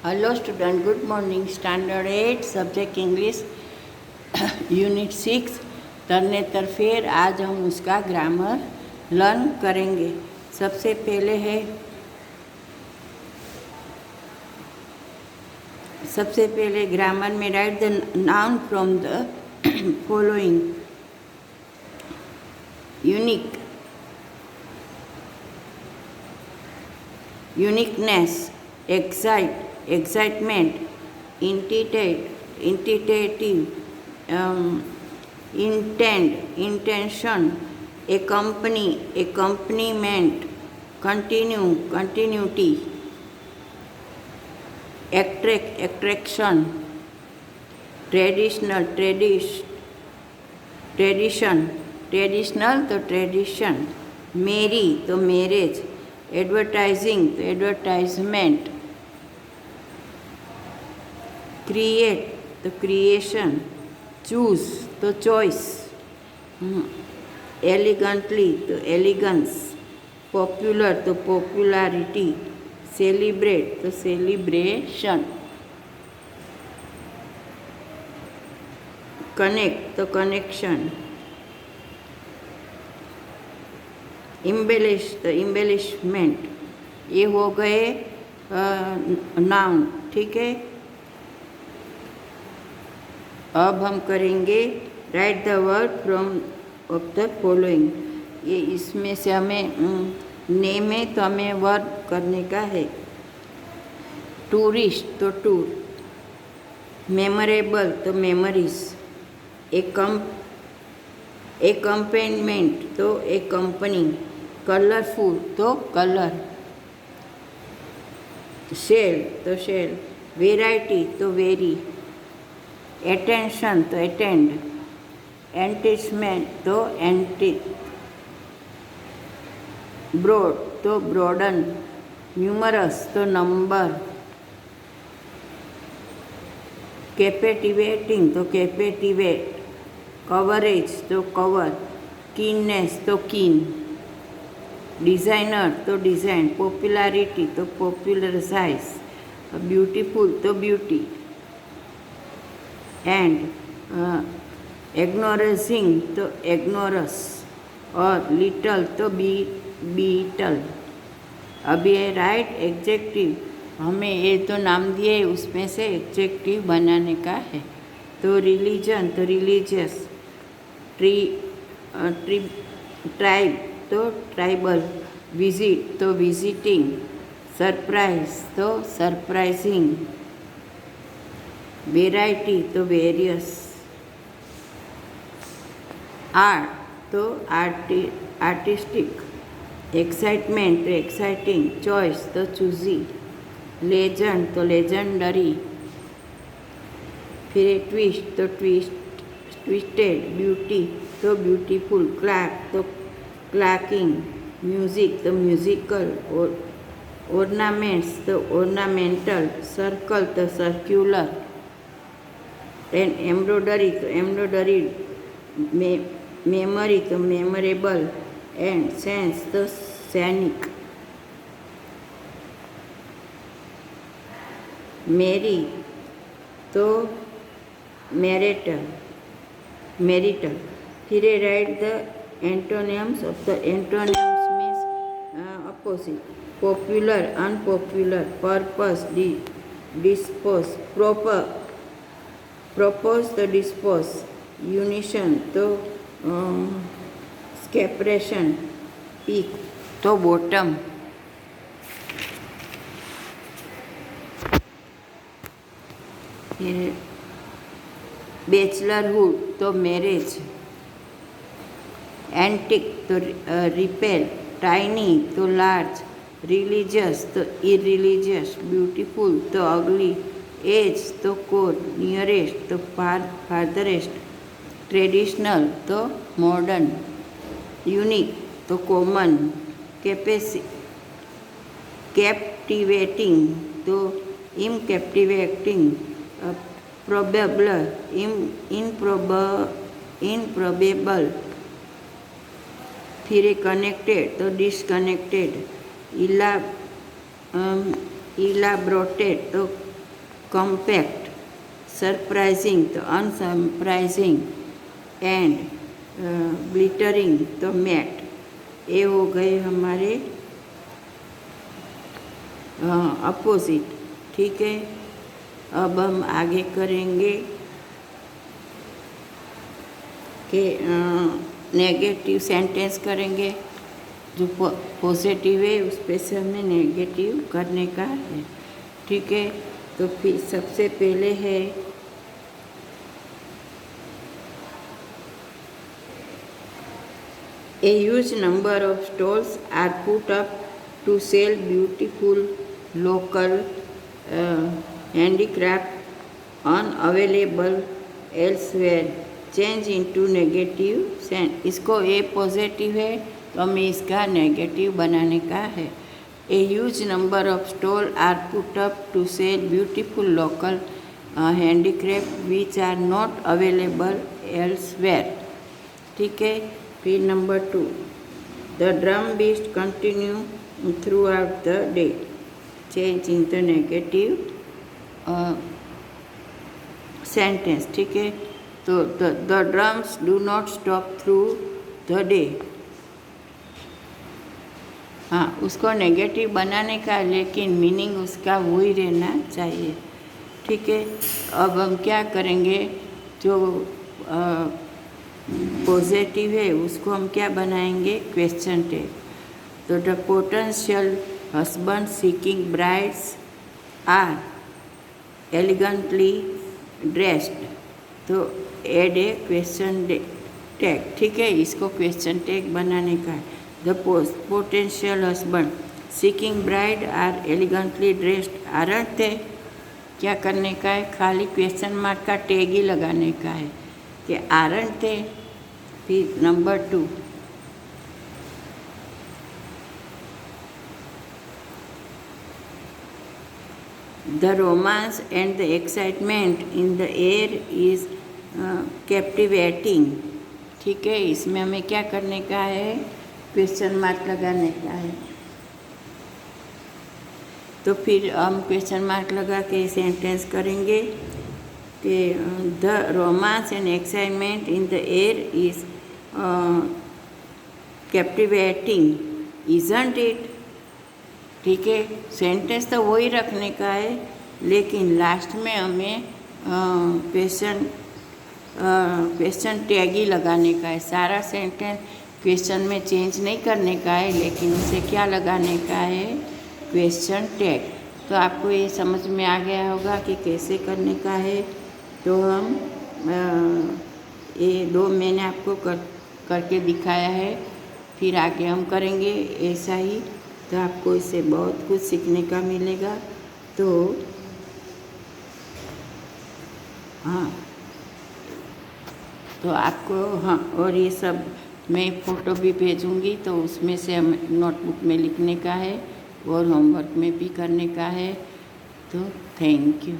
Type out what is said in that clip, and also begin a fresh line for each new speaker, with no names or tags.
Hello student, good morning. Standard 8 subject English unit 6 तरनेतर फेर। आज हम उसका ग्रामर लर्न करेंगे। सबसे पहले ग्रामर में right the noun from the following. Unique, uniqueness, excitement, intentative, intend, intention, accompany, accompaniment, continue, continuity, attraction, traditional, traditional तो tradition, marry तो marriage, एडवर्टाइजिंग तो एडवर्टाइजमेंट, क्रिएट तो क्रिएशन, चूज तो चॉइस, एलिगेंटली तो एलिगेंस, पॉपुलर तो popularity, celebrate तो celebration, connect तो connection, इम्बेलिश तो इम्बेलिशमेंट। ये हो गए नाउन। ठीक है, अब हम करेंगे right the word from of the following. ये इसमें से हमें नेम है तो हमें वर्ड करने का है। टूरिस्ट तो टूर, मेमोरेबल तो मेमोरीज, एकम्पेनमेंट तो एक कंपनी, कलरफुल तो कलर, शेल तो शेल, वेराइटी तो वेरी, अटेंशन तो अटेंड, एंटिसमेंट तो एंटी, ब्रॉड तो ब्रॉडन, न्यूमरस तो नंबर, कैपेटिवेटिंग तो कैपेटिवेट, कवरेज तो कवर, कीननेस तो कीन, डिज़ाइनर तो डिज़ाइन, पॉपुलैरिटी तो पॉपुलराइज, ब्यूटीफुल तो ब्यूटी, एंड इग्नोरेंसिंग तो इग्नोरस, और लिटल तो बीटल। अब ये राइट एग्जेक्टिव, हमें ये तो नाम दिए उसमें से एग्जेक्टिव बनाने का है। तो रिलीजन तो रिलीजियस, ट्राइब तो ट्राइबल, विजिट तो विजिटिंग, सरप्राइज तो सरप्राइजिंग, वेराइटी तो वेरियस, आर्ट तो आर्टिस्टिक, एक्साइटमेंट तो एक्साइटिंग, चॉइस तो चूजी, लेजेंड तो लेजेंडरी, फिर ट्विस्ट तो ट्विस्टेड, ब्यूटी तो ब्यूटीफुल, क्लैक तो क्लैकिंग, म्यूजिक तो म्यूजिकल, ऑर्नामेंट्स तो ऑर्नामेंटल, सर्कल तो सर्क्यूलर, एंड एम्ब्रॉयडरी तो एम्ब्रॉयडरी, मेमोरी तो मेमोरेबल, एंड सेंस तो सैनिक, मेरी तो मैरिटल। फिर right the antonyms of the antonyms means opposite, popular unpopular, purpose dispose, propose तो डिस्पोज, यूनिशन तो सेपरेशन, पीक तो बॉटम। फिर बैचलरहुड तो मैरिज, एंटिक तो रिपेल, टाइनी तो लार्ज, रिलीजियस तो इरिलीजियस, ब्यूटीफुल तो अगली, एज तो कोड, नियरेस्ट तो फारदरेस्ट, ट्रेडिशनल तो मॉडर्न, यूनिक तो कॉमन, कैप्टिवेटिंग तो इनकैप्टिवेटिंग, प्रोबेबल इनप्रोबेबल, फिर कनेक्टेड तो डिसकनेक्टेड, इलाब्रोटेड तो कॉम्पैक्ट, सरप्राइजिंग तो अनसरप्राइजिंग, एंड ग्लिटरिंग तो मैट। ये हो गए हमारे अपोजिट। ठीक है, अब हम आगे करेंगे कि नेगेटिव सेंटेंस करेंगे। जो पॉजिटिव है उस पे से हमें नेगेटिव करने का है। ठीक है, तो फिर सबसे पहले है A huge number of stalls are put up to sell beautiful local handicraft unavailable elsewhere. Change into negative sent. इसको ए पॉजिटिव है तो हमें इसका नेगेटिव बनाने का है। A huge number of stall are put up to sell beautiful local handicraft which are not available elsewhere. ठीक है, फिर number 2, the drum beat continue throughout the day. Change in the negative sentence. ठीक है, तो the drums do not stop through the day. हाँ, उसको negative बनाने का, लेकिन मीनिंग उसका वही रहना चाहिए। ठीक है, अब हम क्या करेंगे, जो पॉजिटिव है उसको हम क्या बनाएंगे, क्वेश्चन टैग। तो the potential husband seeking brides are elegantly dressed. तो एड ए क्वेश्चन टैग। ठीक है, इसको क्वेश्चन टैग बनाने का है। The potential husband seeking bride are elegantly dressed aren't they. क्या करने का है, खाली क्वेश्चन मार्क का टैग ही लगाने का है कि आरंट थे। फिर number 2, the romance and the excitement in the air is captivating. ठीक है, इसमें हमें क्या करने का है, क्वेश्चन मार्क लगाने का है। तो फिर हम क्वेश्चन मार्क लगा के सेंटेंस करेंगे कि the romance and excitement in the air is captivating isn't it. ठीक है, सेंटेंस तो वही रखने का है, लेकिन लास्ट में हमें क्वेश्चन टैग ही लगाने का है। सारा सेंटेंस क्वेश्चन में चेंज नहीं करने का है, लेकिन उसे क्या लगाने का है, क्वेश्चन टैग। तो आपको ये समझ में आ गया होगा कि कैसे करने का है। तो हम ये 2 मैंने आपको करके दिखाया है, फिर आगे हम करेंगे ऐसा ही। तो आपको इससे बहुत कुछ सीखने का मिलेगा। तो हाँ, तो आपको हाँ, और ये सब मैं फ़ोटो भी भेजूँगी, तो उसमें से हम नोटबुक में लिखने का है और होमवर्क में भी करने का है। तो थैंक यू।